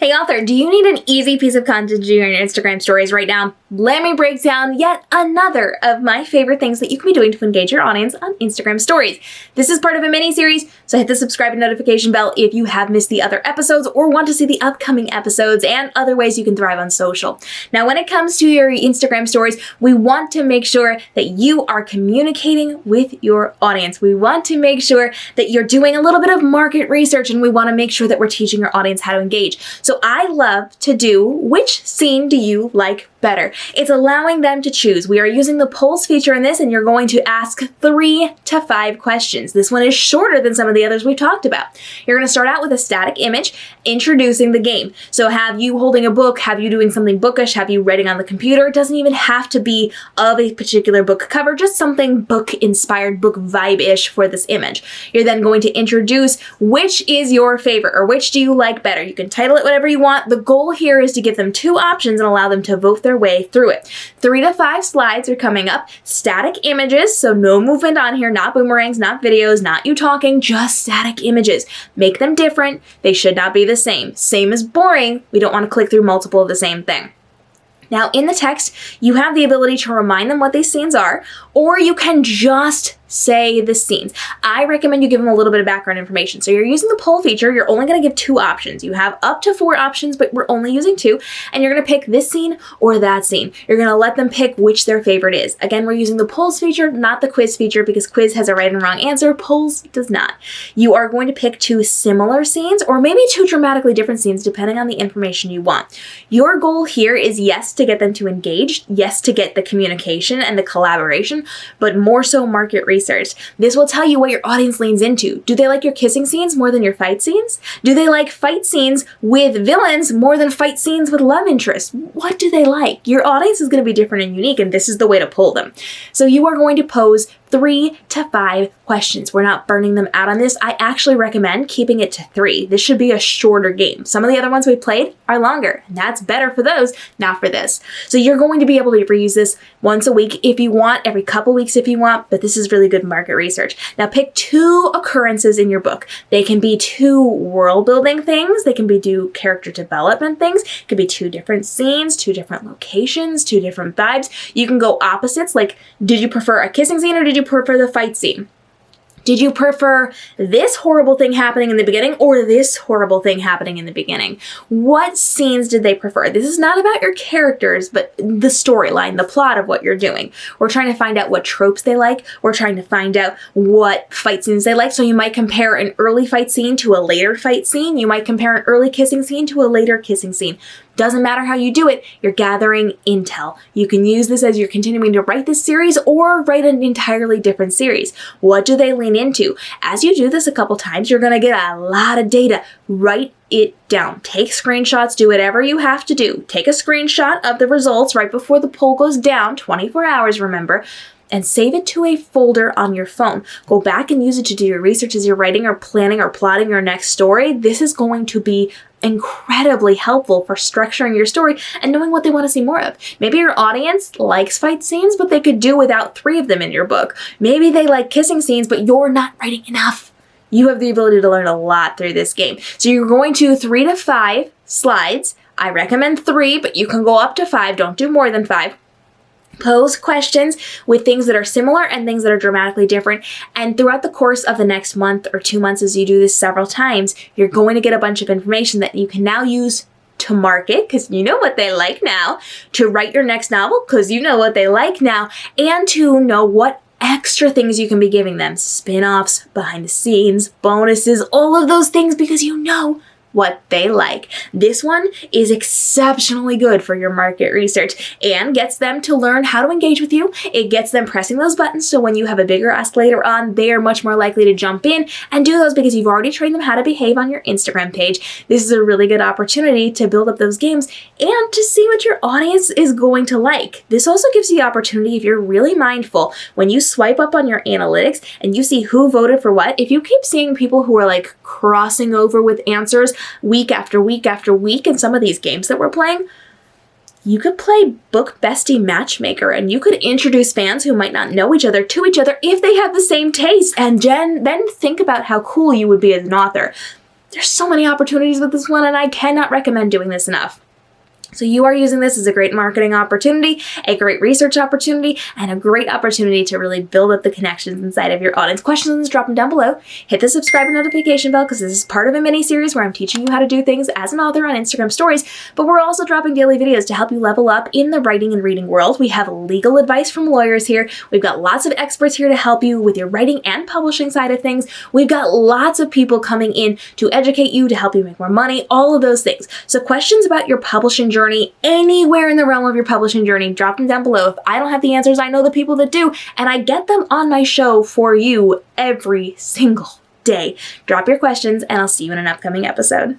Hey author, do you need an easy piece of content to do on your Instagram stories right now? Let me break down yet another of my favorite things that you can be doing to engage your audience on Instagram stories. This is part of a mini-series, so hit the subscribe and notification bell if you have missed the other episodes or want to see the upcoming episodes and other ways you can thrive on social. Now, when it comes to your Instagram stories, we want to make sure that you are communicating with your audience. We want to make sure that you're doing a little bit of market research, and we want to make sure that we're teaching your audience how to engage. So I love to do which scene do you like better? It's allowing them to choose. We are using the polls feature in this, and you're going to ask 3 to 5 questions. This one is shorter than some of the others we've talked about. You're going to start out with a static image introducing the game. So have you holding a book, have you doing something bookish, have you writing on the computer? It doesn't even have to be of a particular book cover, just something book-inspired, book vibe-ish for this image. You're then going to introduce which is your favorite or which do you like better. You can title it whatever you want. The goal here is to give them 2 options and allow them to vote their way through it. 3 to 5 slides are coming up. Static images, so no movement on here, not boomerangs, not videos, not you talking, just static images. Make them different. They should not be the same. Same is boring. We don't want to click through multiple of the same thing. Now, in the text, you have the ability to remind them what these scenes are, or you can just say the scenes. I recommend you give them a little bit of background information. So you're using the poll feature, you're only going to give 2 options. You have up to 4 options, but we're only using 2, and you're going to pick this scene or that scene. You're going to let them pick which their favorite is. Again, we're using the polls feature, not the quiz feature, because quiz has a right and wrong answer, polls does not. You are going to pick 2 similar scenes, or maybe 2 dramatically different scenes, depending on the information you want. Your goal here is, yes, to get them to engage, yes, to get the communication and the collaboration, but more so market research. This will tell you what your audience leans into. Do they like your kissing scenes more than your fight scenes? Do they like fight scenes with villains more than fight scenes with love interests? What do they like? Your audience is going to be different and unique, and this is the way to pull them. So you are going to pose 3 to 5 questions. We're not burning them out on this. I actually recommend keeping it to 3. This should be a shorter game. Some of the other ones we played are longer, and that's better for those, not for this. So you're going to be able to reuse this once a week if you want, every couple weeks if you want, but this is really good market research. Now pick 2 occurrences in your book. They can be 2 world building things. They can be 2 character development things. It could be 2 different scenes, 2 different locations, 2 different vibes. You can go opposites, like did you prefer a kissing scene or did you prefer the fight scene? Did you prefer this horrible thing happening in the beginning or this horrible thing happening in the beginning? What scenes did they prefer? This is not about your characters, but the storyline, the plot of what you're doing. We're trying to find out what tropes they like. We're trying to find out what fight scenes they like. So you might compare an early fight scene to a later fight scene. You might compare an early kissing scene to a later kissing scene. Doesn't matter how you do it, you're gathering intel. You can use this as you're continuing to write this series or write an entirely different series. What do they lean into? As you do this a couple times, you're gonna get a lot of data. Write it down. Take screenshots, do whatever you have to do. Take a screenshot of the results right before the poll goes down, 24 hours, remember, and save it to a folder on your phone. Go back and use it to do your research as you're writing or planning or plotting your next story. This is going to be incredibly helpful for structuring your story and knowing what they want to see more of. Maybe your audience likes fight scenes, but they could do without 3 of them in your book. Maybe they like kissing scenes, but you're not writing enough. You have the ability to learn a lot through this game. So you're going to 3 to 5 slides. I recommend 3, but you can go up to 5. Don't do more than 5. Pose questions with things that are similar and things that are dramatically different. And throughout the course of the next month or 2 months, as you do this several times, you're going to get a bunch of information that you can now use to market, because you know what they like now, to write your next novel, because you know what they like now, and to know what extra things you can be giving them. Spin-offs, behind the scenes, bonuses, all of those things, because you know what they like. This one is exceptionally good for your market research and gets them to learn how to engage with you. It gets them pressing those buttons, so when you have a bigger ask later on, they are much more likely to jump in and do those because you've already trained them how to behave on your Instagram page. This is a really good opportunity to build up those games and to see what your audience is going to like. This also gives you the opportunity, if you're really mindful, when you swipe up on your analytics and you see who voted for what, if you keep seeing people who are like crossing over with answers week after week after week in some of these games that we're playing, you could play Book Bestie Matchmaker and you could introduce fans who might not know each other to each other if they have the same taste, and then think about how cool you would be as an author. There's so many opportunities with this one, and I cannot recommend doing this enough. So you are using this as a great marketing opportunity, a great research opportunity, and a great opportunity to really build up the connections inside of your audience. Questions, drop them down below. Hit the subscribe and notification bell because this is part of a mini series where I'm teaching you how to do things as an author on Instagram stories, but we're also dropping daily videos to help you level up in the writing and reading world. We have legal advice from lawyers here. We've got lots of experts here to help you with your writing and publishing side of things. We've got lots of people coming in to educate you, to help you make more money, all of those things. So questions about your publishing journey, anywhere in the realm of your publishing journey, drop them down below. If I don't have the answers, I know the people that do, and I get them on my show for you every single day. Drop your questions, and I'll see you in an upcoming episode.